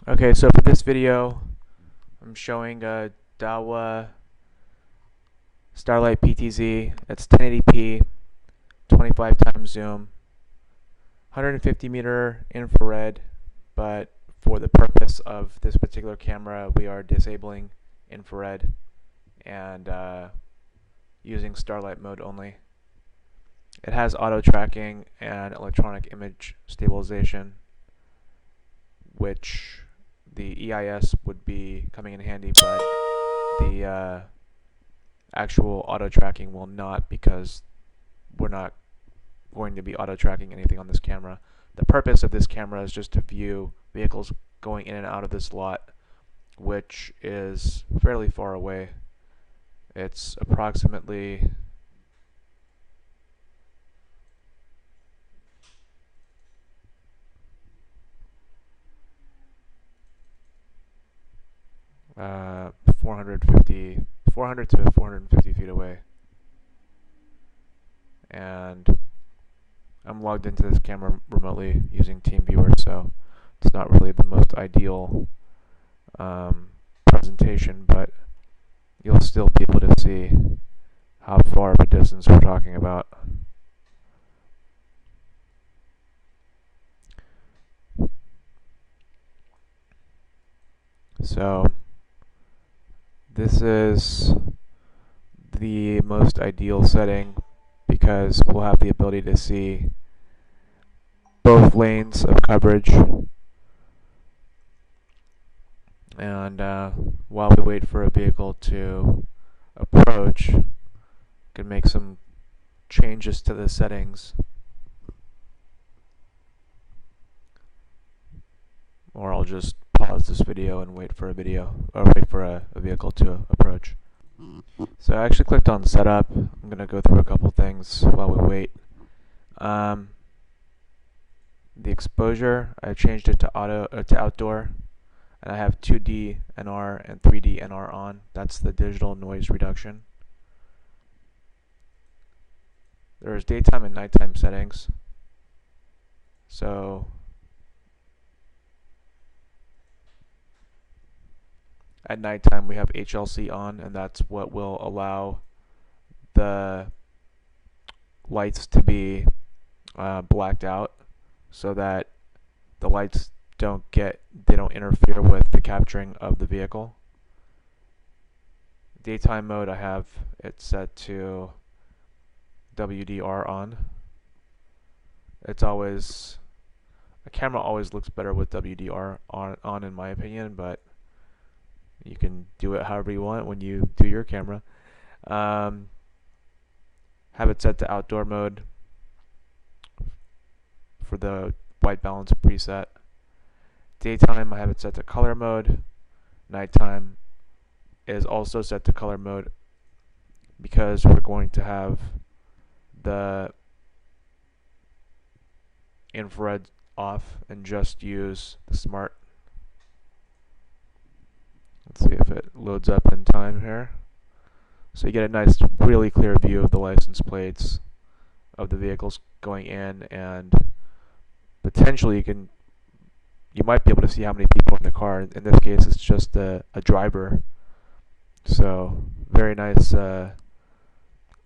Okay, so for this video, I'm showing a Dahua Starlight PTZ. It's 1080p, 25 times zoom, 150 meter infrared, but for the purpose of this particular camera, we are disabling infrared and using Starlight mode only. It has auto tracking and electronic image stabilization, which the EIS would be coming in handy, but the actual auto tracking will not, because we're not going to be auto tracking anything on this camera. The purpose of this camera is just to view vehicles going in and out of this lot, which is fairly far away. It's approximately 400 to 450 feet away, and I'm logged into this camera remotely using TeamViewer, so it's not really the most ideal presentation, but you'll still be able to see how far of a distance we're talking about. So this is the most ideal setting because we'll have the ability to see both lanes of coverage, and while we wait for a vehicle to approach, can make some changes to the settings, or I'll just pause this video and wait for a vehicle to approach. So I actually clicked on setup. I'm gonna go through a couple things while we wait. The exposure, I changed it to outdoor, and I have 2D NR and 3D NR on. That's the digital noise reduction. There's daytime and nighttime settings. So at nighttime we have HLC on, and that's what will allow the lights to be blacked out, so that the lights don't interfere with the capturing of the vehicle. Daytime mode, I have it set to WDR on. It's always, a camera always looks better with WDR on in my opinion, but you can do it however you want when you do your camera. Have it set to outdoor mode for the white balance preset. Daytime, I have it set to color mode. Nighttime is also set to color mode because we're going to have the infrared off and just use the smart. Let's see if it loads up in time here. So you get a nice, really clear view of the license plates of the vehicles going in, and potentially you might be able to see how many people are in the car. In this case, it's just a driver. So very nice,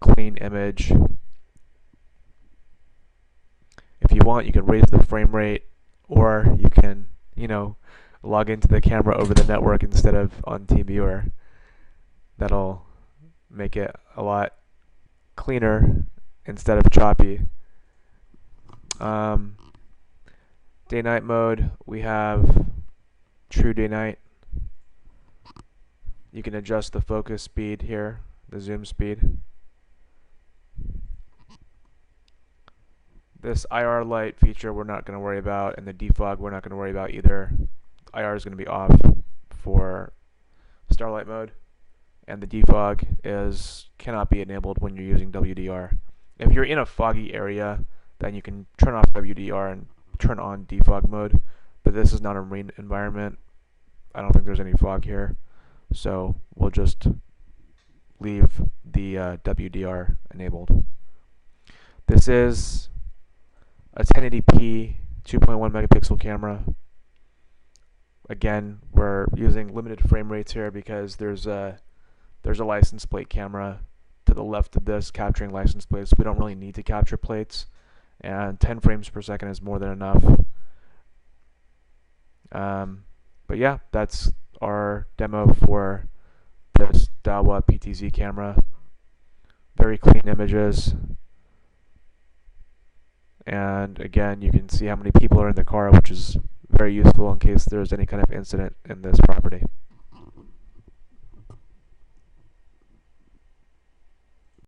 clean image. If you want, you can raise the frame rate, or you can, log into the camera over the network instead of on TeamViewer. That'll make it a lot cleaner instead of choppy. Day-night mode, we have true day-night. You can adjust the focus speed here, the zoom speed. This IR light feature we're not going to worry about, and the defog we're not going to worry about either. IR is going to be off for Starlight mode, and the defog cannot be enabled when you're using WDR. If you're in a foggy area, then you can turn off WDR and turn on defog mode, but this is not a marine environment. I don't think there's any fog here, so we'll just leave the WDR enabled. This is a 1080p 2.1 megapixel camera. Again, we're using limited frame rates here because there's a license plate camera to the left of this capturing license plates. We don't really need to capture plates, and 10 frames per second is more than enough. But yeah, that's our demo for this Dahua PTZ camera. Very clean images, and again, you can see how many people are in the car, which is very useful in case there's any kind of incident in this property.